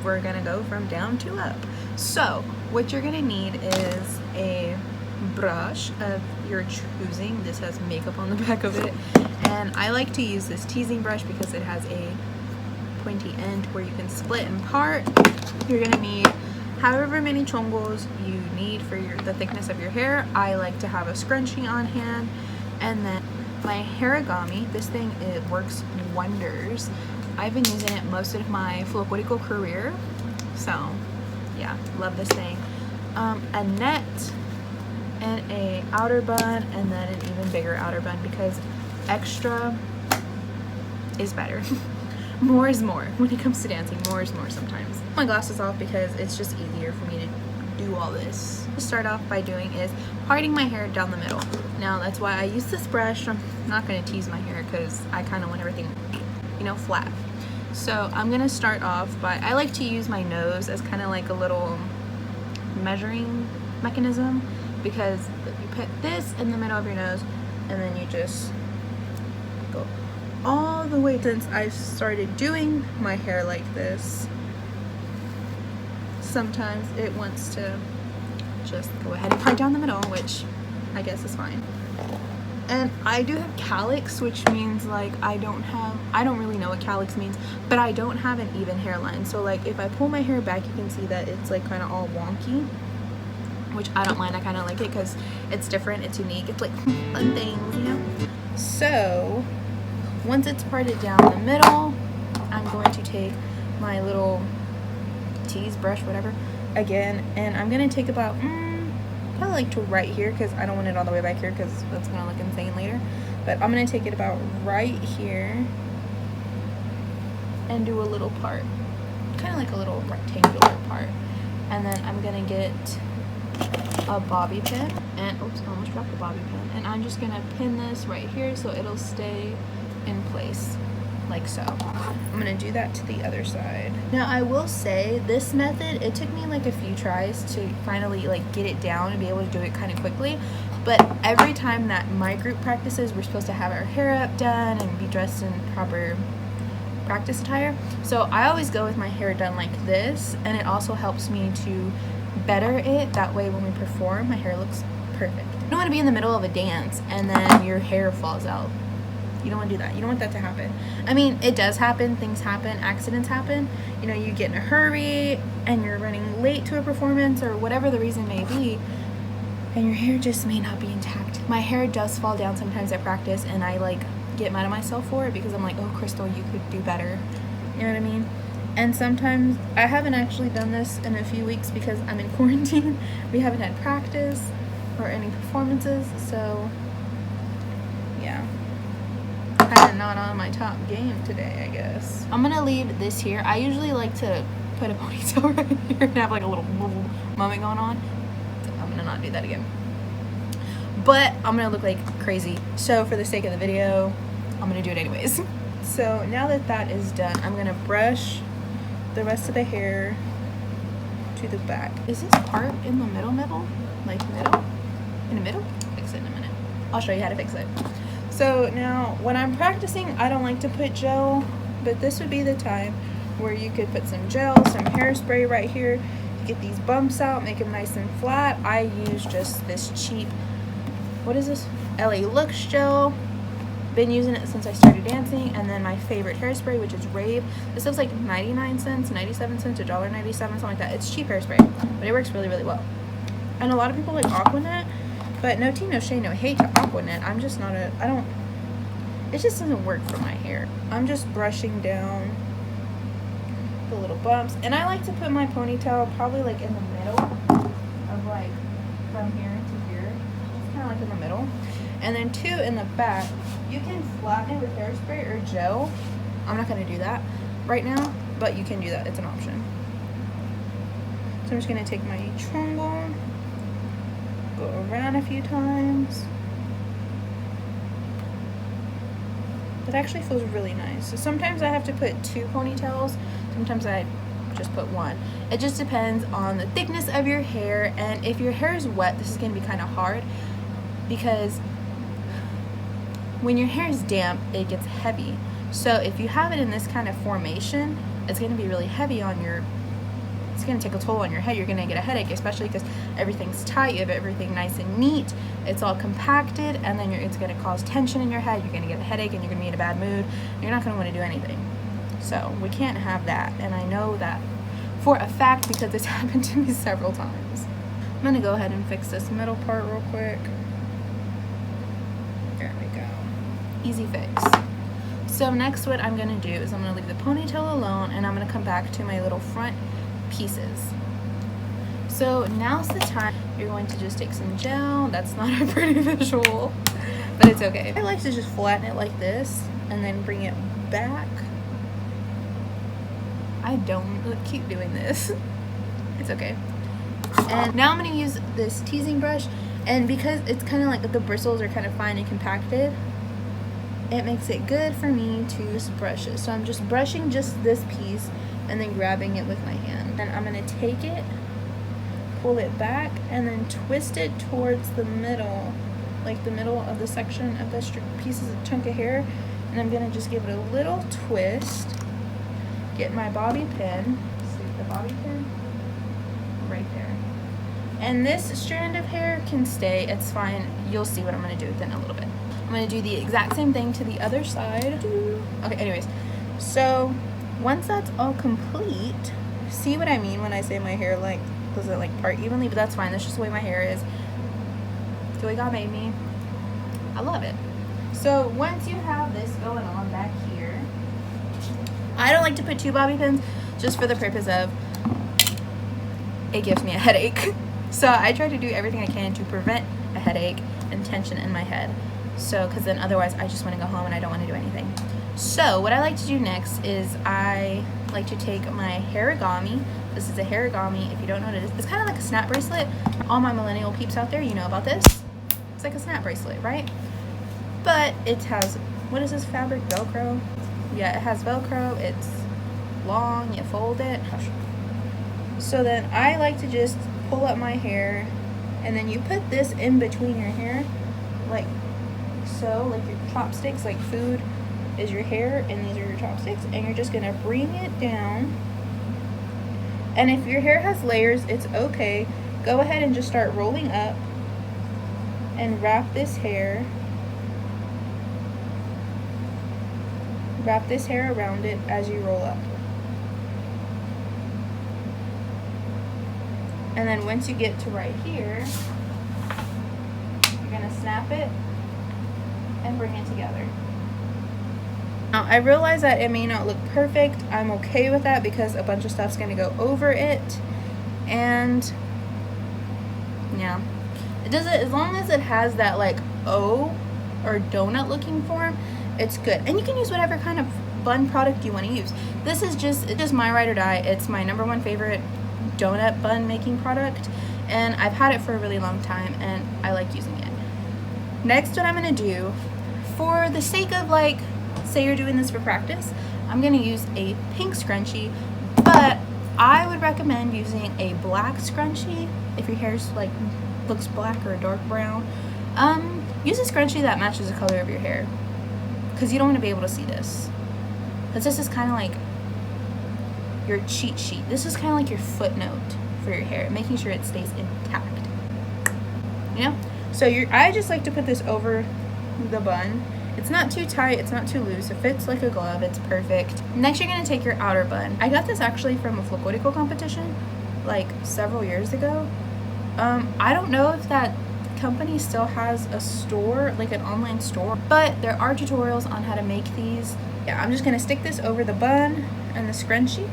we're gonna go from down to up. So what you're gonna need is a brush of your choosing. This has makeup on the back of it, and I like to use this teasing brush because it has a pointy end where you can split in part. You're gonna need however many chongos you need for the thickness of your hair. I like to have a scrunchie on hand, and then my harigami. This thing, it works wonders. I've been using it most of my Folklorico career, so yeah, love this thing. A net and a outer bun, and then an even bigger outer bun because extra is better. More is more when it comes to dancing. More is more sometimes. My glasses off because it's just easier for me to do all this. To start off by doing is parting my hair down the middle. Now that's why I use this brush. I'm not going to tease my hair because I kind of want everything, you know, flat. So I'm going to start off by, I like to use my nose as kind of like a little measuring mechanism, because you put this in the middle of your nose and then you just go all the way. Since I started doing my hair like this, sometimes it wants to just go ahead and part down the middle, which I guess is fine. And I do have calyx, which means like I don't really know what calyx means, but I don't have an even hairline. So like if I pull my hair back, you can see that it's like kind of all wonky, which I don't mind. I kind of like it because it's different, it's unique, it's like fun things, you know? So once it's parted down the middle, I'm going to take my little tease brush, whatever, again, and I'm going to take about probably like to right here, because I don't want it all the way back here because that's going to look insane later. But I'm going to take it about right here and do a little part, kind of like a little rectangular part. And then I'm going to get a bobby pin, and oops, I almost dropped the bobby pin, and I'm just going to pin this right here so it'll stay in place like so. I'm gonna do that to the other side. Now I will say this method, it took me like a few tries to finally like get it down and be able to do it kind of quickly, but every time that my group practices, we're supposed to have our hair up, done, and be dressed in proper practice attire. So I always go with my hair done like this, and it also helps me to better it. That way when we perform, my hair looks perfect. You don't want to be in the middle of a dance and then your hair falls out. You don't want to do that. You don't want that to happen. I mean, it does happen. Things happen. Accidents happen. You know, you get in a hurry and you're running late to a performance or whatever the reason may be, and your hair just may not be intact. My hair does fall down sometimes at practice, and I like get mad at myself for it because I'm like, oh, Crystal, you could do better. You know what I mean? And sometimes I haven't actually done this in a few weeks because I'm in quarantine. We haven't had practice or any performances, so yeah. Kind of not on my top game today, I guess. I'm gonna leave this here. I usually like to put a ponytail right here and have like a little moment going on. I'm gonna not do that again. But I'm gonna look like crazy. So for the sake of the video, I'm gonna do it anyways. So now that that is done, I'm gonna brush the rest of the hair to the back. Is this part in the middle? Like middle? In the middle? Fix it in a minute. I'll show you how to fix it. So now when I'm practicing, I don't like to put gel, but this would be the time where you could put some gel, some hairspray right here, get these bumps out, make them nice and flat. I use just this cheap, what is this? LA Lux gel. Been using it since I started dancing. And then my favorite hairspray, which is Rave. This is like 99 cents, 97 cents, $1.97, something like that. It's cheap hairspray, but it works really, really well. And a lot of people like Aquanet. But no tea, no shade, no hate to Aquanet. I'm just not it just doesn't work for my hair. I'm just brushing down the little bumps. And I like to put my ponytail probably like in the middle of like from here to here. It's kind of like in the middle. And then two in the back. You can flatten it with hairspray or gel. I'm not going to do that right now, but you can do that. It's an option. So I'm just going to take my trombone, go around a few times. That actually feels really nice. So sometimes I have to put two ponytails, sometimes I just put one. It just depends on the thickness of your hair, and if your hair is wet, this is going to be kind of hard because when your hair is damp, it gets heavy. So if you have it in this kind of formation, it's going to be really heavy on your it's going to take a toll on your head. You're going to get a headache, especially because everything's tight. You have everything nice and neat. It's all compacted, and then it's going to cause tension in your head. You're going to get a headache, and you're going to be in a bad mood. You're not going to want to do anything. So we can't have that, and I know that for a fact because it's happened to me several times. I'm going to go ahead and fix this middle part real quick. There we go. Easy fix. So next what I'm going to do is I'm going to leave the ponytail alone, and I'm going to come back to my little front pieces. So now's the time. You're going to just take some gel. That's not a pretty visual, but it's okay. I like to just flatten it like this and then bring it back. I don't look cute doing this. It's okay. And now I'm going to use this teasing brush, and because it's kind of like the bristles are kind of fine and compacted, it makes it good for me to just brush it. So I'm just brushing just this piece and then grabbing it with my hand. And I'm going to take it, pull it back, and then twist it towards the middle, like the middle of the section of this pieces of chunk of hair. And I'm going to just give it a little twist. Get my bobby pin. See the bobby pin? Right there. And this strand of hair can stay. It's fine. You'll see what I'm going to do with it in a little bit. I'm going to do the exact same thing to the other side. Okay, anyways. So once that's all complete, see what I mean when I say my hair like doesn't like part evenly, but that's fine. That's just the way my hair is. The way God made me. I love it. So once you have this going on back here, I don't like to put 2 bobby pins just for the purpose of it gives me a headache. So I try to do everything I can to prevent a headache and tension in my head. So, because then otherwise I just want to go home and I don't want to do anything. So what I like to do next is I like to take my harigami. This is a harigami. If you don't know what it is, it's kind of like a snap bracelet. All my millennial peeps out there, you know about this. It's like a snap bracelet, right? But it has, what is this fabric? Velcro? Yeah, it has Velcro. It's long. You fold it. So then I like to just pull up my hair, and then you put this in between your hair, like so, like your chopsticks, like food is your hair and these are your chopsticks, and you're just gonna bring it down. And if your hair has layers, it's okay. Go ahead and just start rolling up and wrap this hair around it as you roll up. And then once you get to right here, you're gonna snap it and bring it together. Now I realize that it may not look perfect. I'm okay with that because a bunch of stuff's gonna go over it. And yeah, it doesn't, as long as it has that like O or donut looking form, it's good. And you can use whatever kind of bun product you want to use. This is just, it's just my ride or die. It's my #1 favorite donut bun making product, and I've had it for a really long time and I like using it. Next, what I'm going to do, for the sake of like, say you're doing this for practice, I'm going to use a pink scrunchie, but I would recommend using a black scrunchie if your hair's like looks black or dark brown. Use a scrunchie that matches the color of your hair, because you don't want to be able to see this, because this is kind of like your cheat sheet. This is kind of like your footnote for your hair, making sure it stays intact, you know? So I just like to put this over the bun. It's not too tight, it's not too loose, it fits like a glove, it's perfect. Next, you're gonna take your outer bun. I got this actually from a Folklorico competition like several years ago. I don't know if that company still has a store, like an online store, but there are tutorials on how to make these. Yeah, I'm just gonna stick this over the bun and the scrunchie.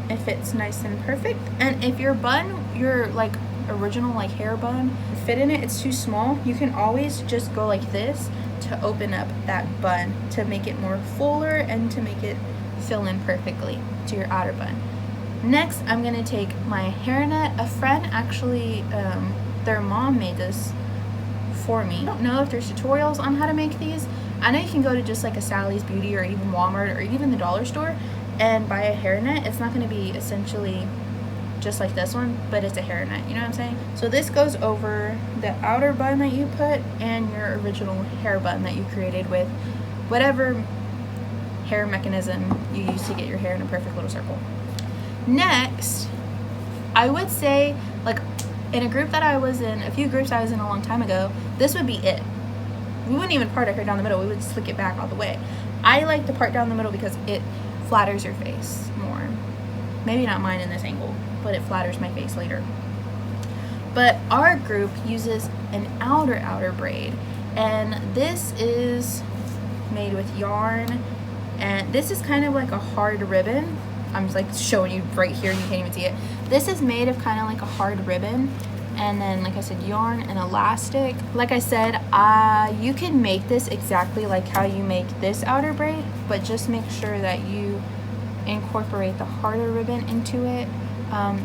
It fits nice and perfect. And if your bun, your like original like hair bun, fit in it, it's too small, you can always just go like this to open up that bun to make it more fuller and to make it fill in perfectly to your outer bun. Next, I'm gonna take my hairnet. A friend actually, their mom made this for me. I don't know if there's tutorials on how to make these. I know you can go to just like a Sally's Beauty or even Walmart or even the dollar store and buy a hairnet. It's not gonna be essentially just like this one, but it's a hairnet, you know what I'm saying? So this goes over the outer bun that you put and your original hair bun that you created with whatever hair mechanism you use to get your hair in a perfect little circle. Next, I would say, like, in a group that I was in, a few groups I was in a long time ago, this would be it. We wouldn't even part our hair down the middle. We would slick it back all the way. I like to part down the middle because it flatters your face more. Maybe not mine in this angle, but it flatters my face later. But our group uses an outer braid, and this is made with yarn, and this is kind of like a hard ribbon. I'm just like showing you right here, you can't even see it. This is made of kind of like a hard ribbon, and then, like I said, yarn and elastic. Like I said, you can make this exactly like how you make this outer braid, but just make sure that you incorporate the harder ribbon into it.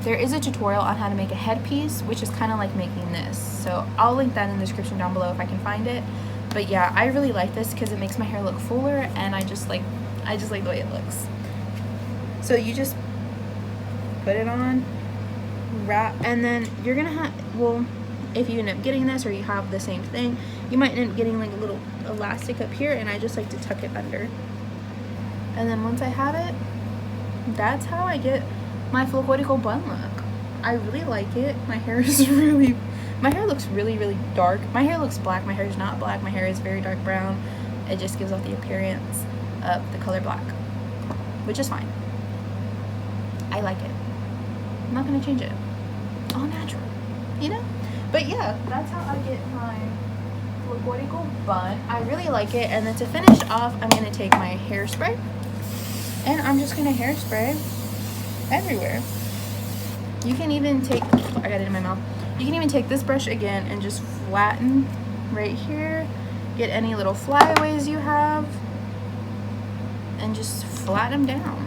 There is a tutorial on how to make a headpiece, which is kind of like making this, so I'll link that in the description down below if I can find it. But yeah, I really like this because it makes my hair look fuller, and I just like the way it looks. So you just put it on, wrap, and then you're gonna have, well, if you end up getting this or you have the same thing, you might end up getting like a little elastic up here, and I just like to tuck it under. And then once I have it, that's how I get my Folklorico Bun look. I really like it. My hair looks really dark. My hair looks black. My hair is not black. My hair is very dark brown. It just gives off the appearance of the color black, which is fine. I like it. I'm not gonna change it. All natural, you know? But yeah, that's how I get my Folklorico Bun. I really like it. And then to finish off, I'm gonna take my hairspray, and I'm just gonna hairspray everywhere. You can even take, I got it in my mouth. You can even take this brush again and just flatten right here. Get any little flyaways you have and just flatten them down.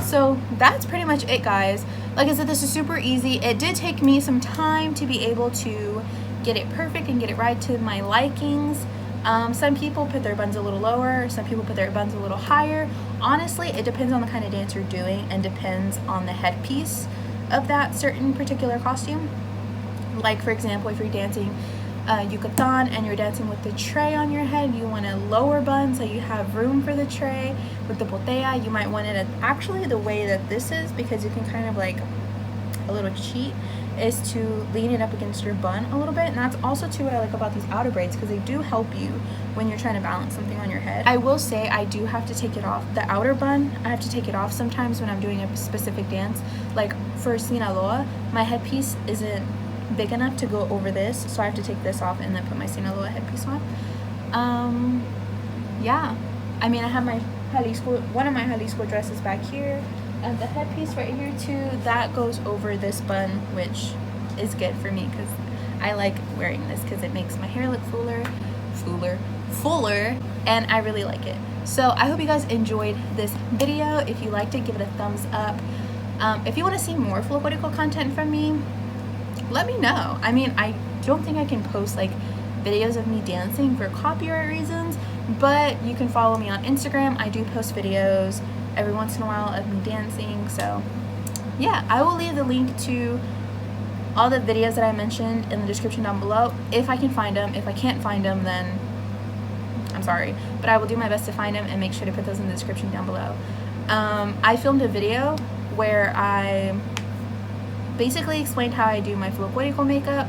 So that's pretty much it, guys. Like I said, this is super easy. It did take me some time to be able to get it perfect and get it right to my likings. Some people put their buns a little lower, some people put their buns a little higher. Honestly, it depends on the kind of dance you're doing and depends on the headpiece of that certain particular costume. Like, for example, if you're dancing yucatan and you're dancing with the tray on your head, you want a lower bun so you have room for the tray. With the botella, you might want it actually the way that this is, because you can kind of like, a little cheat is to lean it up against your bun a little bit. And that's also too what I like about these outer braids, because they do help you when you're trying to balance something on your head. I will say I do have to take it off. The outer bun, I have to take it off sometimes when I'm doing a specific dance. Like for Sinaloa, my headpiece isn't big enough to go over this, so I have to take this off and then put my Sinaloa headpiece on. Yeah, I mean, I have my Jalisco, one of my Jalisco dresses back here. And the headpiece right here too, that goes over this bun, which is good for me because I like wearing this because it makes my hair look fuller, and I really like it. So I hope you guys enjoyed this video. If you liked it, give it a thumbs up. If you want to see more Folklorico content from me, let me know. I mean, I don't think I can post like videos of me dancing for copyright reasons, but you can follow me on Instagram. I do post videos every once in a while of me dancing. So yeah, I will leave the link to all the videos that I mentioned in the description down below if I can find them. If I can't find them, then I'm sorry, but I will do my best to find them and make sure to put those in the description down below. I filmed a video where I basically explained how I do my Folklorico makeup.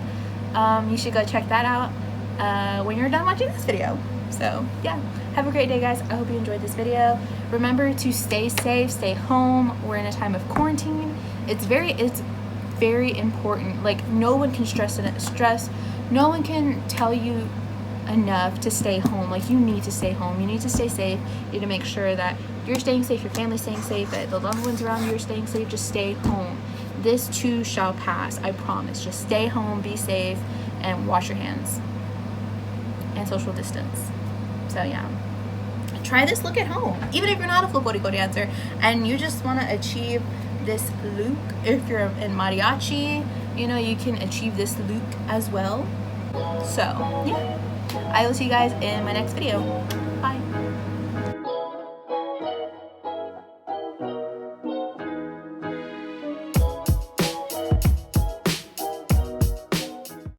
You should go check that out when you're done watching this video. So yeah, have a great day, guys. I hope you enjoyed this video. Remember to stay safe, stay home. We're in a time of quarantine. It's very important. Like, no one can stress. No one can tell you enough to stay home. Like, you need to stay home. You need to stay safe. You need to make sure that you're staying safe, your family's staying safe, that the loved ones around you are staying safe. Just stay home. This too shall pass. I promise. Just stay home, be safe, and wash your hands and social distance. So yeah, try this look at home. Even if you're not a Folklorico dancer and you just want to achieve this look, if you're in mariachi, you know, you can achieve this look as well. So yeah, I will see you guys in my next video.